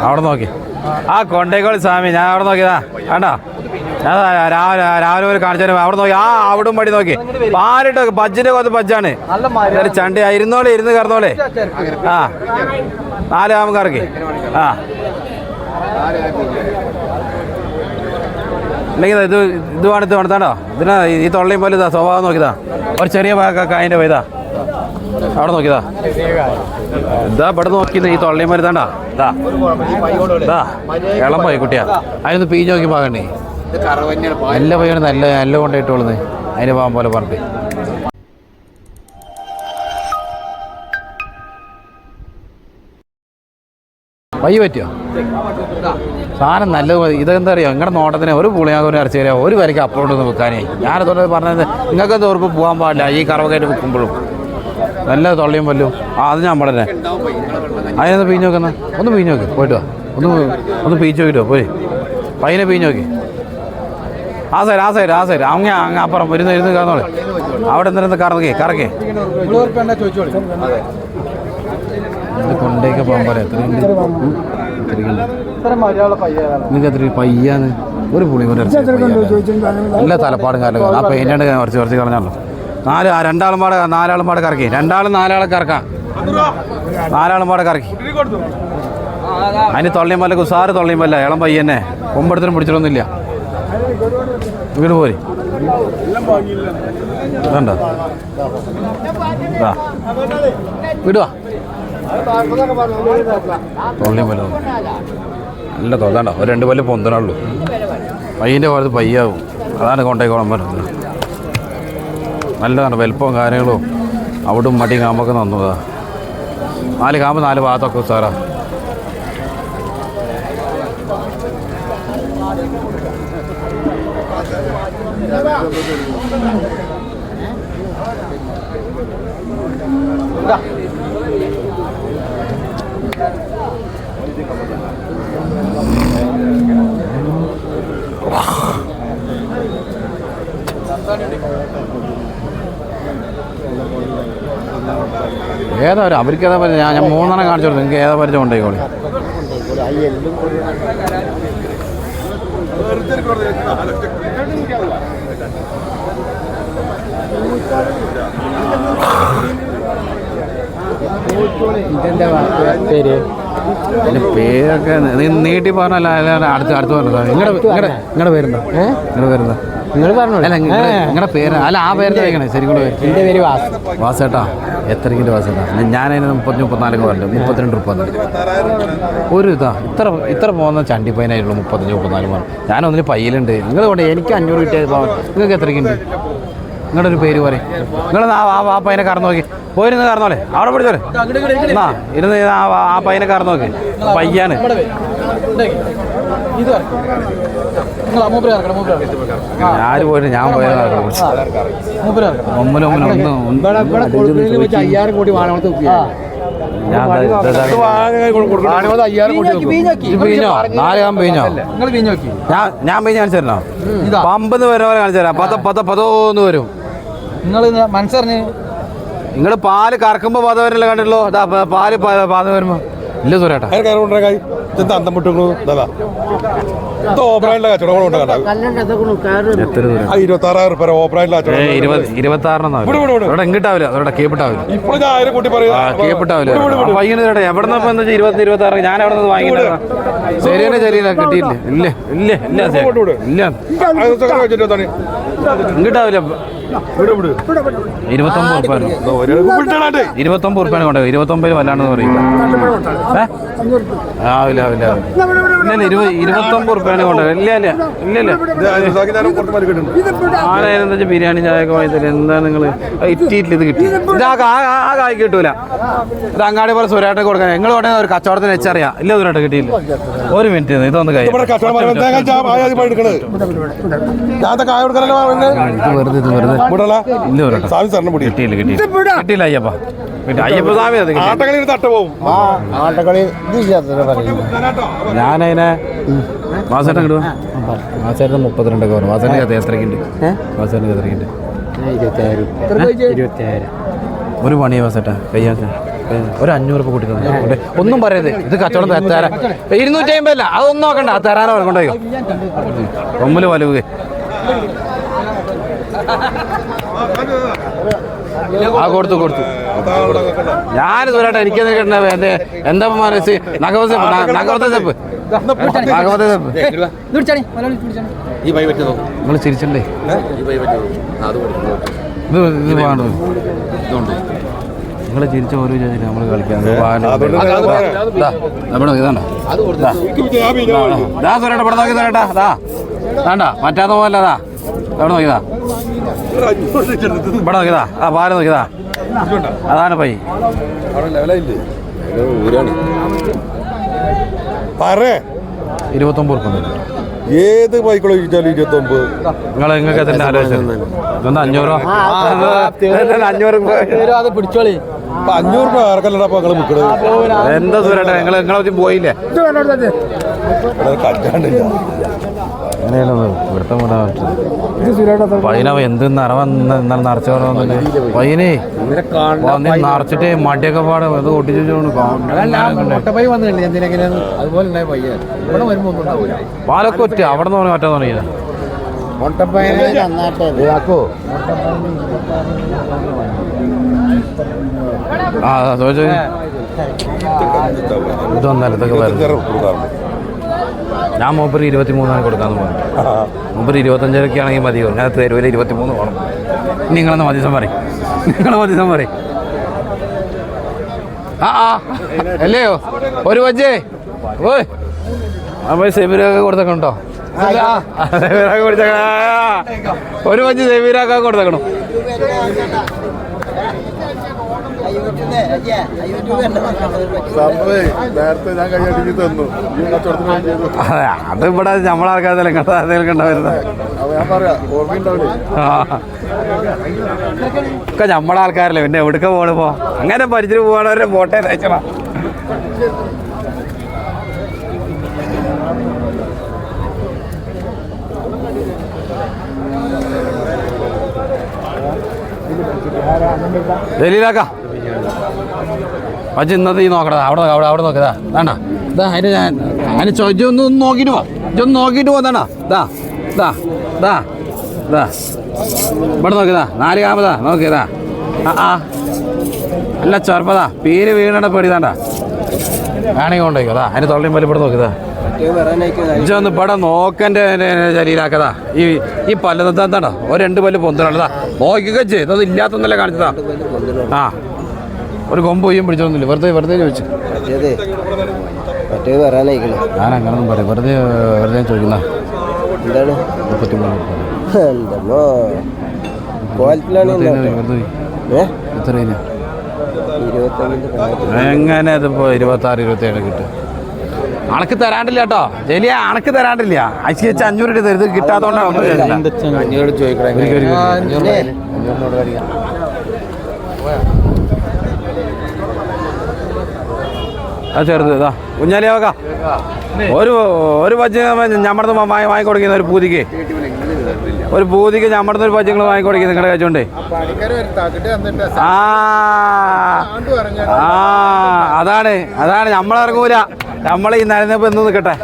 അവിടെ നോക്കി ആ കൊണ്ടേക്കോളി സ്വാമി ഞാൻ അവിടെ നോക്കിയതാ വേണ്ടോ ഞാൻ രാവിലെ ഒരു കാണിച്ചു അവിടെ നോക്കി ആ അവിടും പടി നോക്കി പാലിട്ട് ബജ്ജിന്റെ കൊത്ത് ബജ്ജാണ് ചണ്ടി ഇരുന്നോളെ ഇരുന്ന് കറന്നോളെ ആ 4 ആമക്കാർക്ക് ആ അല്ലെങ്കിൽ ഇത് വേണത്താണ്ടോ ഇതിനാ ഈ തൊള്ളയും പോലെ ഇതാ സ്വഭാവം നോക്കിയതാ ഒരു ചെറിയ അതിൻ്റെ പോയതാ അവിടെ നോക്കിയതാ എന്താ ഇവിടെ നോക്കിയത് ഈ തൊള്ളയും പോലെ താണ്ടാ ഇതാ ഇളം പോയി കുട്ടിയാ അതിനൊന്ന് പീഞ്ഞ് നോക്കി പാകണ്ടേ നല്ല പയ്യാണ് നല്ല കൊണ്ടിട്ടുള്ളത് അതിന് പോകാൻ പോലെ പറഞ്ഞിട്ട് വയ്യ പറ്റിയോ സാധനം നല്ലത് ഇതെന്താ അറിയാം നിങ്ങളുടെ നോട്ടത്തിന് ഒരു പുളിയാകും ഇറച്ചി തരാം ഒരു വരയ്ക്ക് അപ്പുറം വെക്കാനേ ഞാനതുകൊണ്ട് പറഞ്ഞത് നിങ്ങൾക്ക് എന്താ ഉറപ്പ് പോകാൻ പാടില്ല ഈ കറവക്കായിട്ട് വെക്കുമ്പോഴും നല്ല തൊള്ളിയും പല്ലും അത് ഞാൻ തന്നെ അതിനൊന്ന് പീഞ്ഞ് നോക്കുന്ന ഒന്ന് പീഞ്ഞ് നോക്കി പോയിട്ട് വാ ഒന്ന് പീച്ച് നോക്കിട്ടോ പോയി പയ്യനെ പീഞ്ഞ് നോക്കി ആ സൈഡ് അങ്ങ് അപ്പുറം ഇരുന്ന് കറന്നോളെ അവിടെ എന്തിനൊന്ന് കറക്കേ കൊണ്ടേക്ക് പോകാൻ പോലെ എത്രയുണ്ട് നിങ്ങൾക്ക് എത്ര പയ്യാന്ന് ഒരു പുളി കൊണ്ട് നല്ല തലപ്പാടും കാലം ആ പെയിൻ്റാണ്ട് കുറച്ച് കളഞ്ഞാലോ 4 പാടെ കറക്കി 4 കറക്കാം 4 പാടെ കറക്കി അതിന് തൊള്ളിയും പല്ല കുസാറ് തൊള്ളിയും പല്ല ഇളം പയ്യന്നെ കൊമ്പെടുത്തിനും പിടിച്ചിട്ടൊന്നുമില്ല വീട് പോരി വേണ്ട വിടുവാ തൊള്ളിയും പല്ല നല്ല തോന്നണ്ട ഒരു 2 പല്ല് പൊന്തണുള്ളൂ പയ്യൻ്റെ പോലത്ത് പയ്യാവും അതാണ് കൊണ്ടേക്കോളം പറയുന്നത് നല്ലതാണ് വലുപ്പവും കാര്യങ്ങളും അവിടും മടിയും കാമ്പൊക്കെ നന്നതാ 4 കാമ്പ് 4 ഭാഗത്തൊക്കെ സാറാ ഏതാ ഒരു അവർക്ക് ഏതാ പറ്റും ഞാൻ 3 കാണിച്ചു കൊടുത്തു നിങ്ങൾക്ക് ഏതാ പരിചയം ഉണ്ടായിക്കോളി അതിൻ്റെ പേരൊക്കെ നീട്ടി പറഞ്ഞല്ല അടുത്ത് പറഞ്ഞതാ നിങ്ങളുടെ പേരെന്താ നിങ്ങൾ പറഞ്ഞോ അല്ല നിങ്ങളുടെ പേര് അല്ല ആ പേരെന്താ വയ്ക്കണേ ശരിക്കും എൻ്റെ പേര് വാസേട്ടാ എത്രയ്ക്കിൻ്റെ വാസേട്ടാ ഞാനതിന് 34 പറഞ്ഞു 32 രൂപ ഒരു ഇത്ര പോകുന്ന ചണ്ടിപ്പയനായിട്ടുള്ളൂ 35-34 പറഞ്ഞു ഞാനൊന്നിന് പയ്യലുണ്ട് നിങ്ങൾ കൊണ്ട് എനിക്ക് 500 കിട്ടിയത് നിങ്ങൾക്ക് എത്രയ്ക്കുണ്ട് നിങ്ങളുടെ ഒരു പേര് പറയും നിങ്ങൾ ആ പയ്യനെ കറന്ന് നോക്കി പോയിരുന്ന് കറന്നോളെ അവിടെ പിടിച്ചോളെ എന്നാ ഇരുന്ന് ആ പയ്യനെ കറന്ന് നോക്കി പയ്യാണ് ആര് പോയിട്ട് ഞാൻ പോയത് ഞാൻ കാണിച്ചു തരണോ 50 വരെ കാണിച്ചു തരാം 10 വരും നിങ്ങൾ പാല് കറക്കുമ്പോ 10 വരെയല്ലേ കണ്ടിട്ടുള്ളൂ പാല് 10 വരുമ്പോ ഇല്ല സുരേട്ടാ എങ്ങിട്ടാവില്ല അവരുടെ കേപ്പിട്ടാവില്ല പയ്യനെ എവിടെ നിന്ന് 20-26 ഞാൻ അവിടെ നിന്ന് വാങ്ങി ശരിയല്ല കിട്ടിയില്ല ഇല്ല എങ്ങിട്ടാവില്ല 29 ഉറുപ്പാണ് കൊണ്ടത് 29 വല്ലാണെന്ന് പറയും ആവില്ല 29 ഉറുപ്പാണ് കൊണ്ടത് ഇല്ല ആരായാലും എന്താ ബിരിയാണി ചായയൊക്കെ വാങ്ങി തരും എന്താ നിങ്ങൾ ഇറ്റിയിട്ടില്ല ഇത് കിട്ടി ഇത് ആ കായ് കിട്ടൂല ഇത് അങ്ങാടി പോലെ സുരേട്ട കൊടുക്കാൻ നിങ്ങൾ ഉടനെ ഒരു കച്ചവടത്തിന് വെച്ചറിയാം ഇല്ല സുരേട്ട കിട്ടിയില്ല ഒരു മിനിറ്റ് ഇതൊന്ന് കായ് കിട്ടിയില്ല അയ്യപ്പ അയ്യപ്പ സ്വാമി ഞാനതിനെ വാസേട്ടൻ കിട്ടുക വാസേട്ടൻ 32 കുറവ് വാസേട്ടൻ എത്രയ്ക്കുണ്ട് വാസേട്ടൻ 26 ഒരു പണിയാ വാസേട്ടാ കയ്യാ ഒരു 500 രൂപ കൂട്ടി ഒന്നും പറയരുത്. ഇത് കച്ചവടം തരാൻ 250 അല്ല, അതൊന്നും നോക്കണ്ട. തരാനോ കൊണ്ടോ ഒമ്മില് വലുകെ ആ കൊടുത്തു. ഞാൻ ദൂരാട്ടെ എനിക്ക് എന്റെ എന്താ മനസ്സ് നഗവത്തെ ചെപ്പ് നിങ്ങൾ ചിരിച്ചണ്ടേ? ഇത് വേണ്ട, നിങ്ങൾ ചിരിച്ച ഓരോ ചേച്ചി നമ്മൾ കളിക്കാം. ഇതാണ് സുരേട്ട ഇവിടെ നോക്കി സുരേട്ടാ. വേണ്ട മറ്റാത്ത പോലതാ എവിടെ നോക്കിയതാ, ഇവിടെ നോക്കിയതാ. പാല് നോക്കിയതാ, അതാണ് പൈ. പറ 29 ഉറുപ്പിക. ഏത് ബൈക്കുള്ള 29? നിങ്ങൾക്ക് എത്ര ആലോചിച്ചത്? 500 രൂപ. 500 രൂപ പിടിച്ചോളി. 500 രൂപ ആർക്കല്ലടാ നിങ്ങൾ നിൽക്കണത്? എന്താ സുരേട്ടാ നിങ്ങളെ പോയില്ലേ? കറ്റാണ്ടില്ല അങ്ങനെയല്ലോ ഇവിടുത്തെ പയ്യന എന്ത് നിറവന്ന് നിറച്ച് പറഞ്ഞേ പയ്യനെ നിറച്ചിട്ട് മടിയൊക്കെ പാടെ ഇത് ഒട്ടിച്ചു പാലൊക്കെ ഒറ്റ അവിടെ നിന്ന് പറഞ്ഞ ഒറ്റ തുടങ്ങിയത് ആ ചോദിച്ചു. ഇതൊന്നല്ല ഇതൊക്കെ വരുന്നത്. ഞാൻ മൂപ്പര് 23 കൊടുക്കാന്ന് പറഞ്ഞു. മൂപ്പര് 25 ആണെങ്കിൽ മതിയോ? ഞാൻ തരുവല്ല 23 വേണം. നിങ്ങളൊന്ന് മതിസം പറയും, മതിസം പറയും. അല്ലയോ ഒരു വജ്ജേ ഓയ് അപ്പൊ സെമീരൊക്കെ കൊടുത്തേക്കണോ? ഒരു വജ്ജ് സെമീരൊക്കെ കൊടുത്തേക്കണം. അത് ഇവിടെ നമ്മളാൾക്കാരല്ലേ കണ്ടായിരുന്നത് ഒക്കെ നമ്മളാൾക്കാരല്ലേ. പിന്നെ എവിടുക്ക പോണിപ്പോ അങ്ങനെ പരിചയം പോകണവരെ പോട്ടെ തയ്ച്ചണ. ഡൽഹിയിലാക്കാ പക്ഷെ ഇന്നത്തെ ഈ നോക്കടാ. അവിടെ നോക്കതാ വേണ്ട ഇതാ അതിന് അതിന് ഇതൊന്ന് നോക്കിയിട്ട് പോ. ഇതൊന്ന് നോക്കിയിട്ട് പോതാണോ? ഇവിടെ നോക്കിയതാ 4 കാമതാ നോക്കിയതാ. അല്ല ചെറുപ്പതാ പേര് വീണട പേടിതാണ്ടാ വേണമെങ്കിൽ കൊണ്ടോയിക്കോതാ. അതിന് തൊള്ളയും പോലെ ഇവിടെ നോക്കിയതാ. ഇതൊന്ന് ഇവിടെ നോക്കൻ്റെ ശരീരാക്കതാ. ഈ പല്ല് എന്താണ്ടോ ഒരു 2 പല്ല് പൊന്തണതാ നോക്കിക്കേ. ഇതൊന്നും ഇല്ലാത്തൊന്നല്ലേ കാണിച്ചതാ. ഒരു കൊമ്പ് പോയും പിടിച്ചൊന്നുമില്ല. വെറുതെ ചോദിച്ചു. ഞാൻ അങ്ങനൊന്നും പറയും. വെറുതെ ചോദിക്കുന്ന എന്താണ് 33 എങ്ങനെ ഇതിപ്പോ 26 27 കിട്ടും? അണക്ക് തരാണ്ടില്ല കേട്ടോ ജലിയ, അണക്ക് തരാണ്ടില്ല. 500 രൂപ തരുത് കിട്ടാത്തോണ്ടാണ്. അത് ചെറുത് ഇതാ കുഞ്ഞാലിയാവക്ക ഒരു പച്ച ഞമ്മടന്ന് വാങ്ങിക്കൊടുക്കുന്ന ഒരു പൂതിക്ക് ഞമ്മടന്ന് ഒരു പച്ചങ്ങൾ വാങ്ങിക്കൊടുക്കുന്നത് നിങ്ങളുടെ കഴിച്ചോണ്ടേ. അതാണ് നമ്മളിറങ്ങൂല. നമ്മൾ ഈ നനഞ്ഞപ്പോ എന്ന് നിൽക്കട്ടെ.